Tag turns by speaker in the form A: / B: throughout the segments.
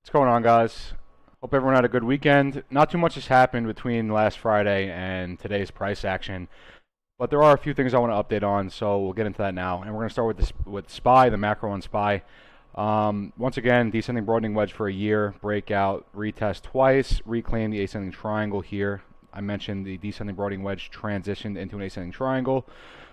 A: What's going on, guys? Hope everyone had a good weekend. Not too much has happened between last Friday and today's price action, but there are a few things I want to update on, so we'll get into that now. And we're going to start with SPY, the macro on SPY. Once again, descending broadening wedge for a year, breakout, retest twice, reclaim the ascending triangle here. I mentioned the descending broadening wedge transitioned into an ascending triangle,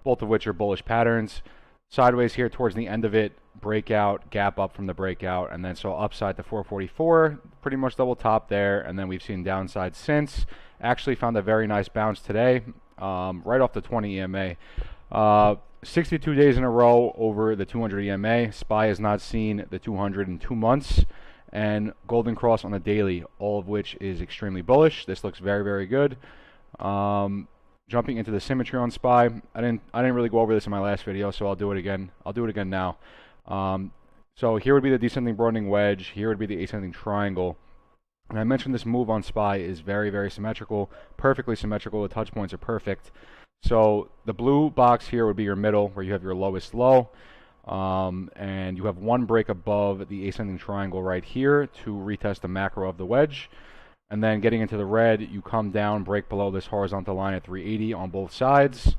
A: both of which are bullish patterns. Sideways here towards the end of it, breakout, gap up from the breakout, and then so upside to 444, pretty much double top there, and then we've seen downside since. Actually found a very nice bounce today, right off the 20 EMA. 62 days in a row over the 200 EMA. SPY has not seen the 200 in 2 months, and golden cross on the daily, all of which is extremely bullish. This looks very, very good. Jumping into the symmetry on SPY, I didn't really go over this in my last video, so I'll do it again. I'll do it again now. So here would be the descending broadening wedge. Here would be the ascending triangle. And I mentioned this move on SPY is very, very symmetrical, perfectly symmetrical. The touch points are perfect. So the blue box here would be your middle, where you have your lowest low. And you have one break above the ascending triangle right here to retest the macro of the wedge. And then getting into the red, you come down, break below this horizontal line at 380 on both sides.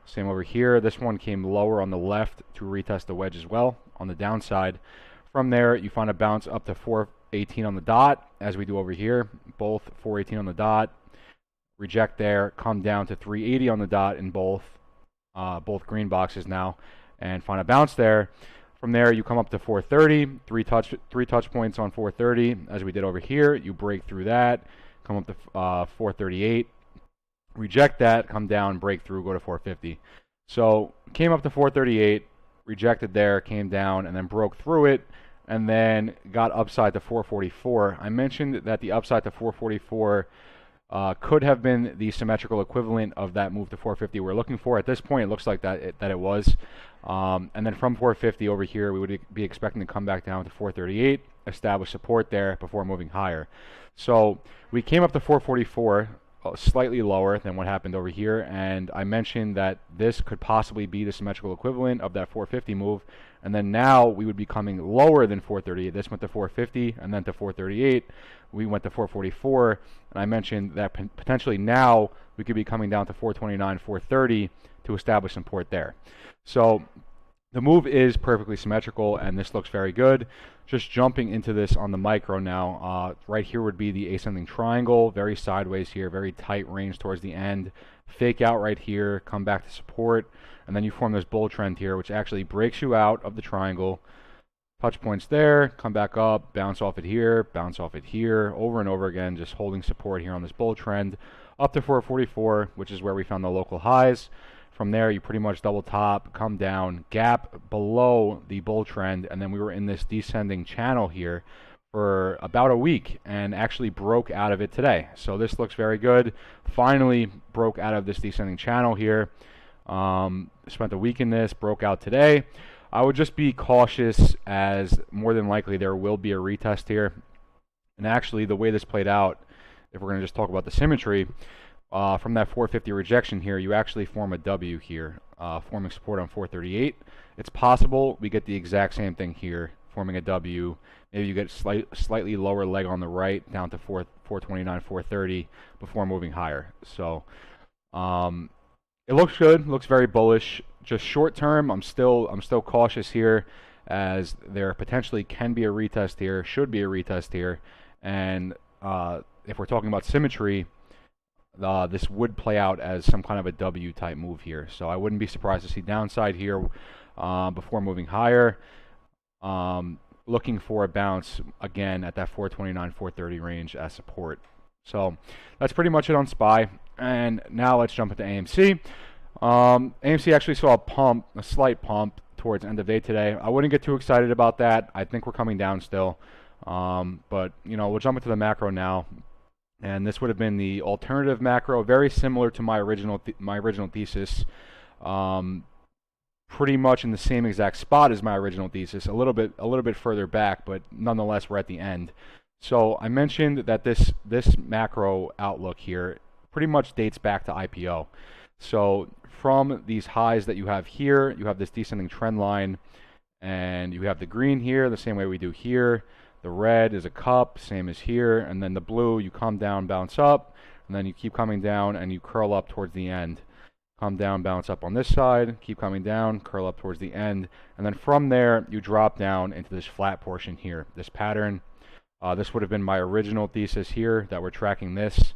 A: Same over here. This one came lower on the left to retest the wedge as well on the downside. From there, you find a bounce up to 418 on the dot, as we do over here. Both 418 on the dot. Reject there, come down to 380 on the dot in both green boxes now, and find a bounce there. From there, you come up to 430, three touch points on 430, as we did over here. You break through that, come up to 438, reject that, come down, break through, go to 450. So came up to 438, rejected there, came down, and then broke through it, and then got upside to 444. I mentioned that the upside to 444 could have been the symmetrical equivalent of that move to 450 we're looking for. At this point, it looks like that it was. And then from 450 over here, we would be expecting to come back down to 438, establish support there before moving higher. So we came up to 444, slightly lower than what happened over here, and I mentioned that this could possibly be the symmetrical equivalent of that 450 move. And then now we would be coming lower than 438. This went to 450 and then to 438. We went to 444, and I mentioned that potentially now we could be coming down to 429, 430 to establish support there. So the move is perfectly symmetrical, and this looks very good. Just jumping into this on the micro now, right here would be the ascending triangle, very sideways here, very tight range towards the end. Fake out right here, come back to support, and then you form this bull trend here, which actually breaks you out of the triangle. Touch points there, come back up, bounce off it here, over and over again, just holding support here on this bull trend, up to 444, which is where we found the local highs. From there, you pretty much double top, come down, gap below the bull trend, and then we were in this descending channel here for about a week and actually broke out of it today. So this looks very good. Finally broke out of this descending channel here. Spent a week in this, broke out today. I would just be cautious, as more than likely there will be a retest here. And actually, the way this played out, if we're going to just talk about the symmetry, from that 450 rejection here, you actually form a W here, forming support on 438. It's possible we get the exact same thing here, forming a W. Maybe you get slightly lower leg on the right, down to 429, 430 before moving higher. So it looks good, looks very bullish. Just short term, I'm still cautious here, as there potentially can be a retest here, should be a retest here, and if we're talking about symmetry, this would play out as some kind of a W type move here. So I wouldn't be surprised to see downside here before moving higher. Looking for a bounce again at that 429, 430 range as support. So that's pretty much it on SPY. And now let's jump into AMC. AMC actually saw a slight pump towards end of day today. I wouldn't get too excited about that. I think we're coming down still. But you know, we'll jump into the macro now. And this would have been the alternative macro, very similar to my original thesis. Pretty much in the same exact spot as my original thesis, a little bit further back, but nonetheless we're at the end. So I mentioned that this macro outlook here pretty much dates back to IPO. So from these highs that you have here, you have this descending trend line, and you have the green here, the same way we do here. The red is a cup, same as here, and then the blue, you come down, bounce up, and then you keep coming down and you curl up towards the end. Come down, bounce up on this side, keep coming down, curl up towards the end, and then from there you drop down into this flat portion here, this pattern. This would have been my original thesis here that we're tracking this.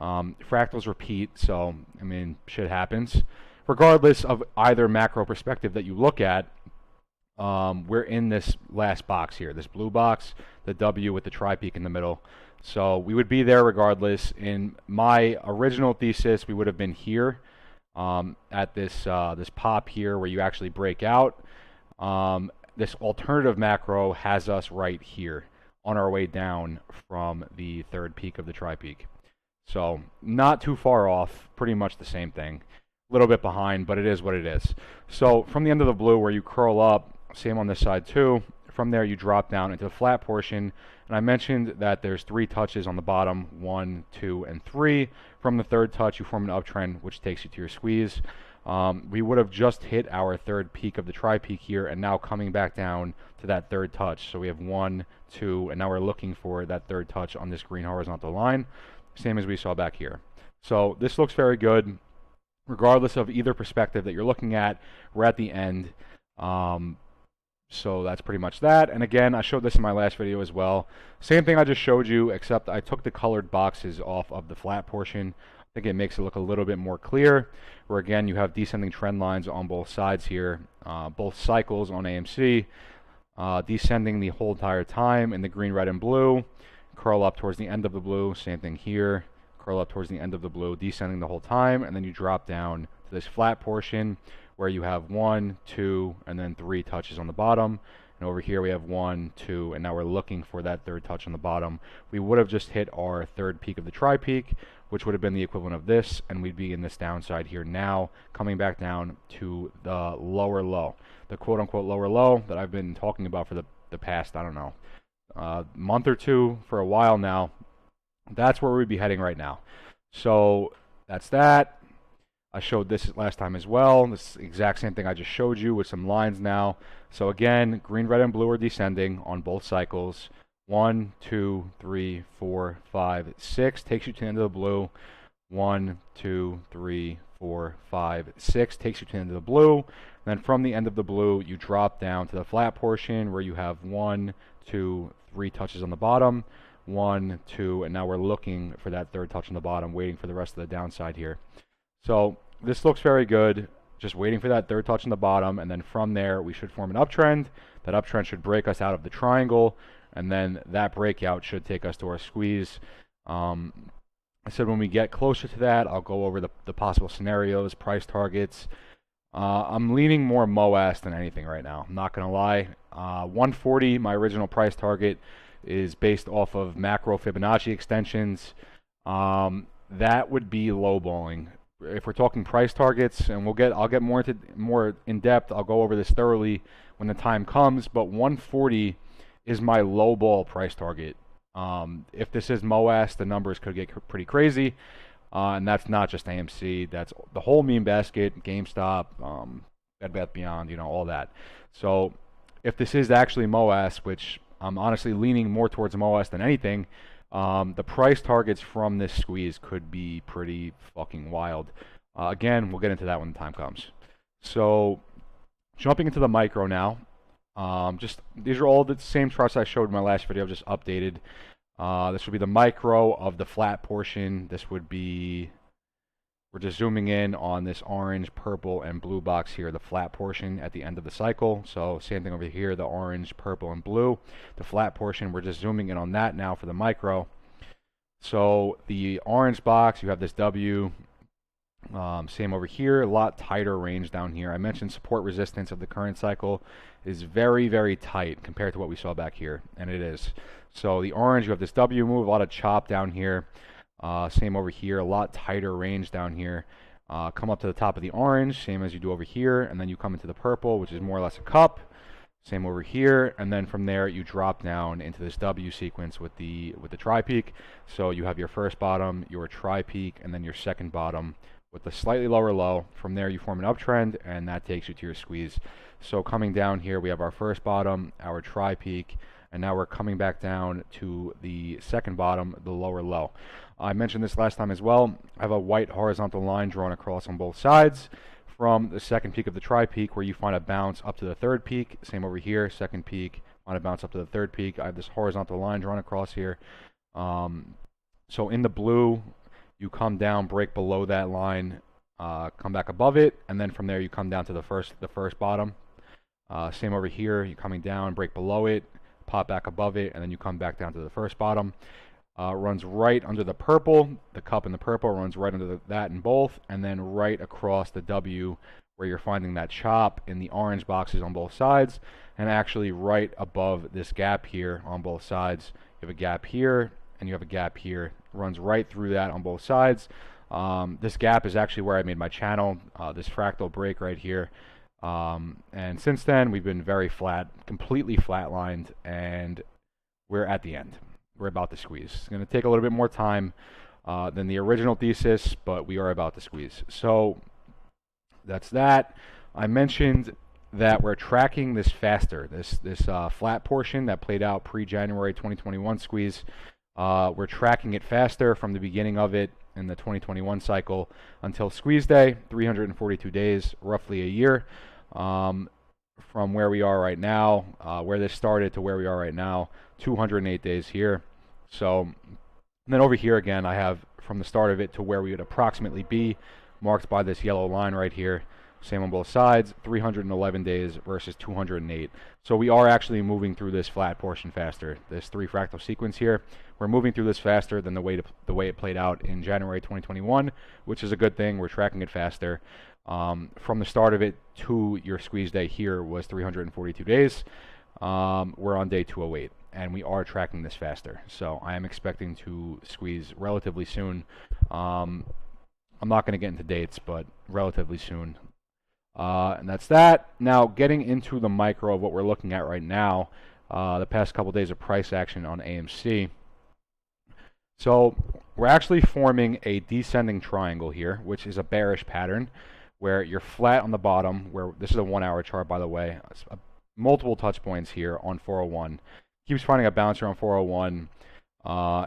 A: Fractals repeat, so I mean, shit happens. Regardless of either macro perspective that you look at, we're in this last box here, this blue box, the W with the tri-peak in the middle. So we would be there regardless. In my original thesis, we would have been here at this this pop here where you actually break out. This alternative macro has us right here on our way down from the third peak of the tri-peak. So not too far off, pretty much the same thing. A little bit behind, but it is what it is. So from the end of the blue where you curl up, same on this side too. From there you drop down into the flat portion. And I mentioned that there's 3 touches on the bottom, 1, 2, and 3. From the third touch you form an uptrend, which takes you to your squeeze. We would have just hit our third peak of the tri-peak here, and now coming back down to that third touch. So we have 1, 2, and now we're looking for that third touch on this green horizontal line, same as we saw back here. So this looks very good. Regardless of either perspective that you're looking at, we're at the end. So that's pretty much that. And again, I showed this in my last video as well. Same thing I just showed you, except I took the colored boxes off of the flat portion. I think it makes it look a little bit more clear, where again you have descending trend lines on both sides here, both cycles on AMC, descending the whole entire time in the green, red, and blue, curl up towards the end of the blue, same thing here, curl up towards the end of the blue, descending the whole time, and then you drop down to this flat portion where you have 1, 2, and then 3 touches on the bottom. And over here we have 1, 2, and now we're looking for that third touch on the bottom. We would have just hit our third peak of the tri-peak, which would have been the equivalent of this, and we'd be in this downside here now, coming back down to the lower low, the quote-unquote lower low that I've been talking about for the past, I don't know, month or two, for a while now. That's where we'd be heading right now. So that's that. I showed this last time as well. This exact same thing I just showed you with some lines now. So again, green, red, and blue are descending on both cycles. 1, 2, 3, 4, 5, 6 takes you to the end of the blue. 1, 2, 3, 4, 5, 6 takes you to the end of the blue. And then from the end of the blue, you drop down to the flat portion where you have 1, 2, 3 touches on the bottom. 1, 2, and now we're looking for that third touch on the bottom, waiting for the rest of the downside here. So this looks very good, just waiting for that third touch on the bottom, and then from there we should form an uptrend. That uptrend should break us out of the triangle, and then that breakout should take us to our squeeze. I said when we get closer to that, I'll go over the possible scenarios, price targets. I'm leaning more MOAS than anything right now, I'm not going to lie. 140, my original price target, is based off of macro Fibonacci extensions. That would be lowballing. If we're talking price targets, and I'll get more in depth. I'll go over this thoroughly when the time comes. But 140 is my lowball price target. If this is MOAS, the numbers could get pretty crazy, and that's not just AMC. That's the whole meme basket, GameStop, Bed Bath Beyond, all that. So if this is actually MOAS, which I'm honestly leaning more towards MOAS than anything, the price targets from this squeeze could be pretty fucking wild. Again, we'll get into that when the time comes. So jumping into the micro now. These are all the same charts I showed in my last video, just updated. This would be the micro of the flat portion. This would be, we're just zooming in on this orange, purple, and blue box here, the flat portion at the end of the cycle. So same thing over here, the orange, purple, and blue. The flat portion, we're just zooming in on that now for the micro. So the orange box, you have this W. Same over here, a lot tighter range down here. I mentioned support resistance of the current cycle is very, very tight compared to what we saw back here, and it is. So the orange, you have this W move, a lot of chop down here. Same over here, a lot tighter range down here. Come up to the top of the orange, same as you do over here, and then you come into the purple, which is more or less a cup. Same over here, and then from there you drop down into this W sequence with the tri-peak. So you have your first bottom, your tri-peak, and then your second bottom with a slightly lower low. From there you form an uptrend, and that takes you to your squeeze. So coming down here, we have our first bottom, our tri-peak, and now we're coming back down to the second bottom, the lower low. I mentioned this last time as well. I have a white horizontal line drawn across on both sides from the second peak of the tri-peak, where you find a bounce up to the third peak. Same over here, second peak, find a bounce up to the third peak. I have this horizontal line drawn across here. So in the blue, you come down, break below that line, come back above it, and then from there you come down to the first bottom. Same over here, you're coming down, break below it, pop back above it, and then you come back down to the first bottom. Runs right under the purple, the cup in the purple runs right under that in both, and then right across the W where you're finding that chop in the orange boxes on both sides, and actually right above this gap here on both sides. You have a gap here, and you have a gap here. Runs right through that on both sides. This gap is actually where I made my channel, this fractal break right here. And since then, we've been very flat, completely flatlined, and we're at the end. We're about to squeeze. It's going to take a little bit more time than the original thesis, but we are about to squeeze. So that's that. I mentioned that we're tracking this faster, this flat portion that played out pre-January 2021 squeeze. We're tracking it faster from the beginning of it in the 2021 cycle until squeeze day, 342 days, roughly a year. From where we are right now, where this started to where we are right now, 208 days here. So, and then over here again, I have from the start of it to where we would approximately be, marked by this yellow line right here. Same on both sides, 311 days versus 208. So we are actually moving through this flat portion faster. This three fractal sequence here, we're moving through this faster than the way it played out in January 2021, which is a good thing. We're tracking it faster. From the start of it to your squeeze day here was 342 days. We're on day 208, and we are tracking this faster. So I am expecting to squeeze relatively soon. I'm not going to get into dates, but relatively soon. And that's that. Now, getting into the micro of what we're looking at right now, the past couple days of price action on AMC. So we're actually forming a descending triangle here, which is a bearish pattern, where you're flat on the bottom, where this is a 1 hour chart, by the way. It's multiple touch points here on 401. Keeps finding a bouncer on 401.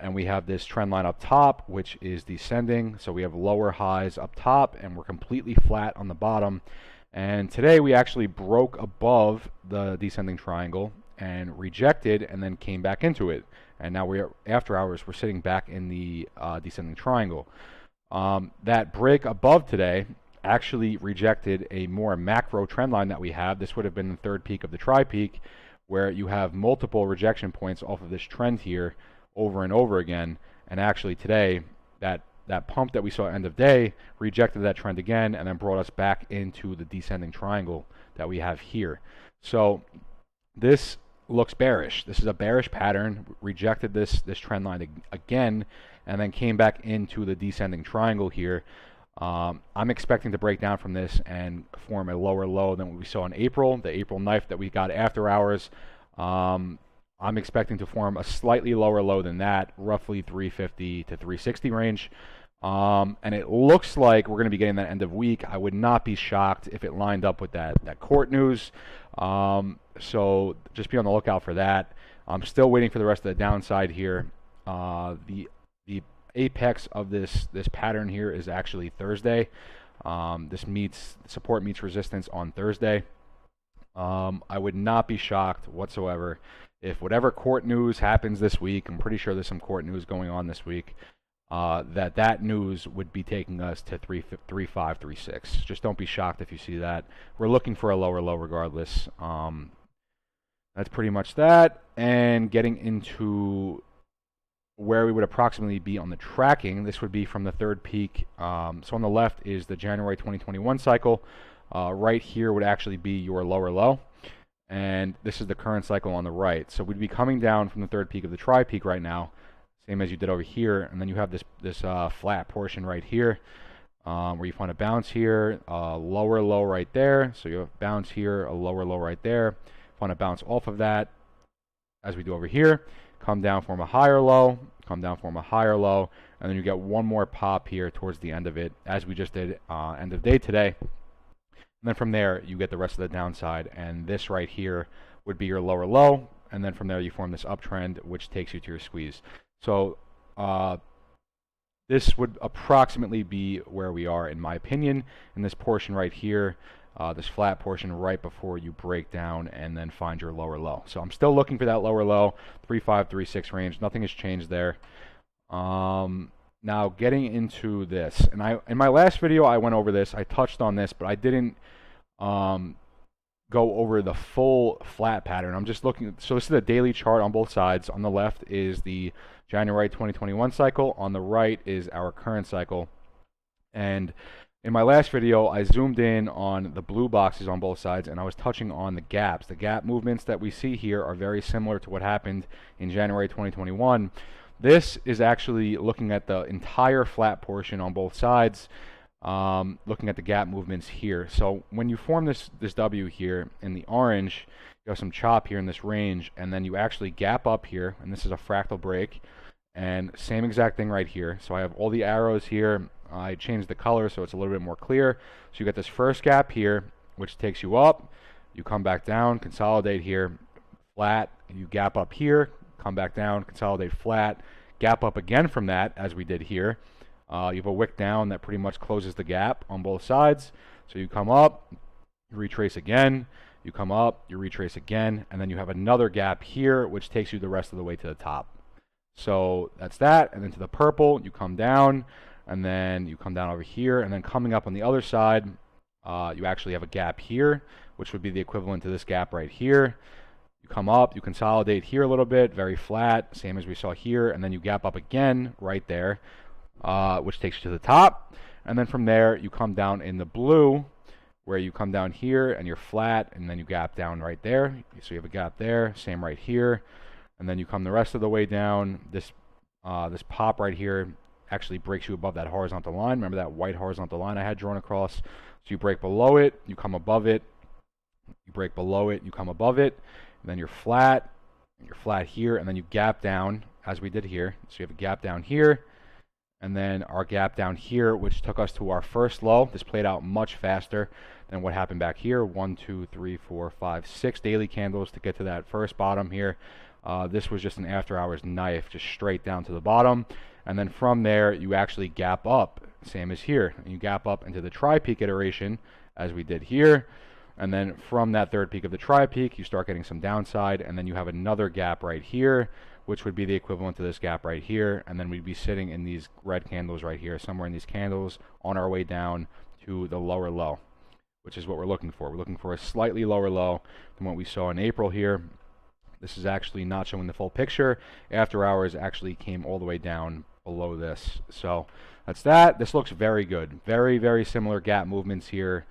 A: And we have this trend line up top, which is descending. So we have lower highs up top, and we're completely flat on the bottom. And today we actually broke above the descending triangle and rejected, and then came back into it. And now we're after hours, we're sitting back in the descending triangle. That break above today actually rejected a more macro trend line that we have. This would have been the third peak of the tri-peak, where you have multiple rejection points off of this trend here over and over again. And actually today, that pump that we saw end of day rejected that trend again, and then brought us back into the descending triangle that we have here. So this looks bearish. This is a bearish pattern, rejected this trend line again, and then came back into the descending triangle here. I'm expecting to break down from this and form a lower low than what we saw in April, the April knife that we got after hours. I'm expecting to form a slightly lower low than that, roughly 350 to 360 range. And it looks like we're going to be getting that end of week. I would not be shocked if it lined up with that court news. So just be on the lookout for that. I'm still waiting for the rest of the downside here. The apex of this pattern here is actually Thursday. Support meets resistance on Thursday. I would not be shocked whatsoever if whatever court news happens this week, I'm pretty sure there's some court news going on this week, that news would be taking us to 3.5, 3.6. Just don't be shocked if you see that. We're looking for a lower low regardless. That's pretty much that. And getting into where we would approximately be on the tracking, this would be from the third peak. So on the left is the January 2021 cycle. Right here would actually be your lower low. And this is the current cycle on the right. So we'd be coming down from the third peak of the tri-peak right now, same as you did over here. And then you have this flat portion right here, where you find a bounce here, a lower low right there. So you have a bounce here, a lower low right there. Find a bounce off of that, as we do over here. Come down, form a higher low, come down, form a higher low, and then you get one more pop here towards the end of it, as we just did end of day today. And then from there, you get the rest of the downside, and this right here would be your lower low. and then from there you form this uptrend, which takes you to your squeeze. So this would approximately be where we are, in my opinion, in this portion right here, this flat portion right before you break down and then find your lower low. So I'm still looking for that lower low, 3.5, 3.6 range. Nothing has changed there. Now getting into this, and in my last video I went over this, I touched on this, but I didn't go over the full flat pattern. I'm just looking, so this is a daily chart on both sides. On the left is the January 2021 cycle, on the right is our current cycle. And in my last video, I zoomed in on the blue boxes on both sides, and I was touching on the gaps. The gap movements that we see here are very similar to what happened in January 2021. This is actually looking at the entire flat portion on both sides, looking at the gap movements here. So when you form this W here in the orange, you have some chop here in this range, and then you actually gap up here, and this is a fractal break, and same exact thing right here. So I have all the arrows here. I changed the color so it's a little bit more clear. So you get this first gap here, which takes you up. You come back down, consolidate here, flat. You gap up here, come back down, consolidate flat, gap up again from that, as we did here. You have a wick down that pretty much closes the gap on both sides. So you come up, you retrace again, you come up, you retrace again, and then you have another gap here, which takes you the rest of the way to the top. So that's that, and then to the purple, you come down, and then you come down over here, and then coming up on the other side, you actually have a gap here, which would be the equivalent to this gap right here. You come up, you consolidate here a little bit, very flat, same as we saw here, and then you gap up again right there, which takes you to the top. And then from there, you come down in the blue, where you come down here and you're flat, and then you gap down right there. So you have a gap there, same right here. And then you come the rest of the way down. This pop right here actually breaks you above that horizontal line. Remember that white horizontal line I had drawn across? So you break below it, you come above it, you break below it, you come above it, and then you're flat here, and then you gap down, as we did here. So you have a gap down here, and then our gap down here, which took us to our first low. This played out much faster than what happened back here. 1, 2, 3, 4, 5, 6 daily candles to get to that first bottom here. This was just an after hours knife, just straight down to the bottom. And then from there, you actually gap up, same as here. And you gap up into the tri-peak iteration, as we did here. And then from that third peak of the tri-peak, you start getting some downside, and then you have another gap right here, which would be the equivalent to this gap right here. And then we'd be sitting in these red candles right here, somewhere in these candles, on our way down to the lower low, which is what we're looking for. We're looking for a slightly lower low than what we saw in April here. This is actually not showing the full picture. After hours actually came all the way down below this. So that's that. This looks very good. Very, very similar gap movements here.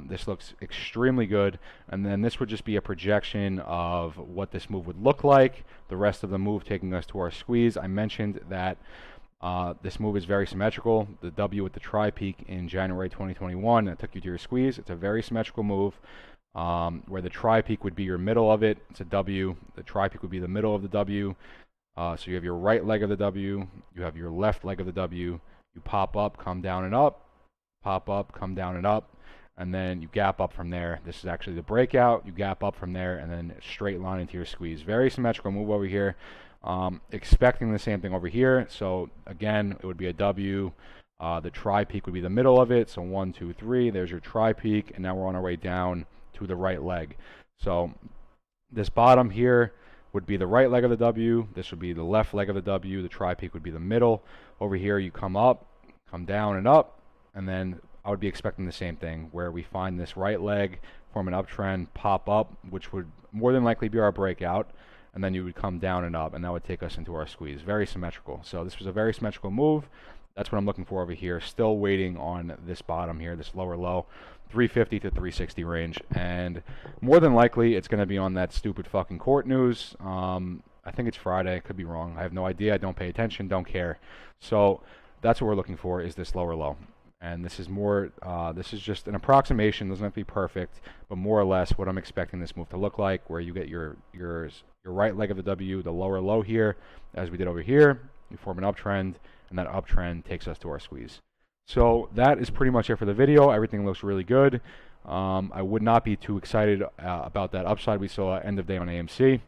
A: This looks extremely good. And then this would just be a projection of what this move would look like. The rest of the move taking us to our squeeze. I mentioned that this move is very symmetrical. The W with the tri-peak in January 2021 that took you to your squeeze. It's a very symmetrical move. Where the tri-peak would be your middle of it. It's a W. The tri-peak would be the middle of the W. So you have your right leg of the W. You have your left leg of the W. You pop up, come down and up. Pop up, come down and up. And then you gap up from there. This is actually the breakout. You gap up from there and then straight line into your squeeze. Very symmetrical move over here. Expecting the same thing over here. So again, it would be a W. The tri-peak would be the middle of it. So 1, 2, 3. There's your tri-peak. And now we're on our way down to the right leg. So this bottom here would be the right leg of the W. This would be the left leg of the W. The tri-peak would be the middle. Over here you come up, come down and up, and then I would be expecting the same thing where we find this right leg, form an uptrend, pop up, which would more than likely be our breakout, and then you would come down and up, and that would take us into our squeeze. Very symmetrical. So this was a very symmetrical move. That's what I'm looking for over here. Still waiting on this bottom here, this lower low, 350 to 360 range. And more than likely, it's going to be on that stupid fucking court news. I think it's Friday. I could be wrong. I have no idea. I don't pay attention. Don't care. So that's what we're looking for, is this lower low. And this is more, this is just an approximation. Doesn't have to be perfect, but more or less what I'm expecting this move to look like, where you get your right leg of the W, the lower low here, as we did over here. You form an uptrend, and that uptrend takes us to our squeeze. So that is pretty much it for the video. Everything looks really good. I would not be too excited about that upside we saw end of day on AMC.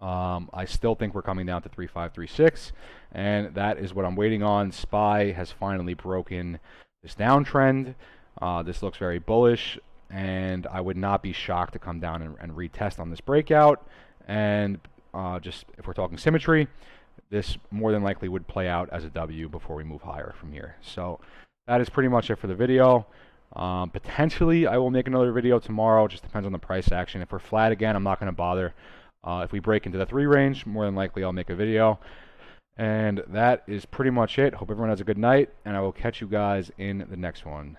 A: I still think we're coming down to 3536, and that is what I'm waiting on. SPY has finally broken this downtrend. This looks very bullish, and I would not be shocked to come down and retest on this breakout. And just if we're talking symmetry, this more than likely would play out as a W before we move higher from here. So that is pretty much it for the video. Potentially, I will make another video tomorrow. Just depends on the price action. If we're flat again, I'm not going to bother. If we break into the 3 range, more than likely I'll make a video. And that is pretty much it. Hope everyone has a good night, and I will catch you guys in the next one.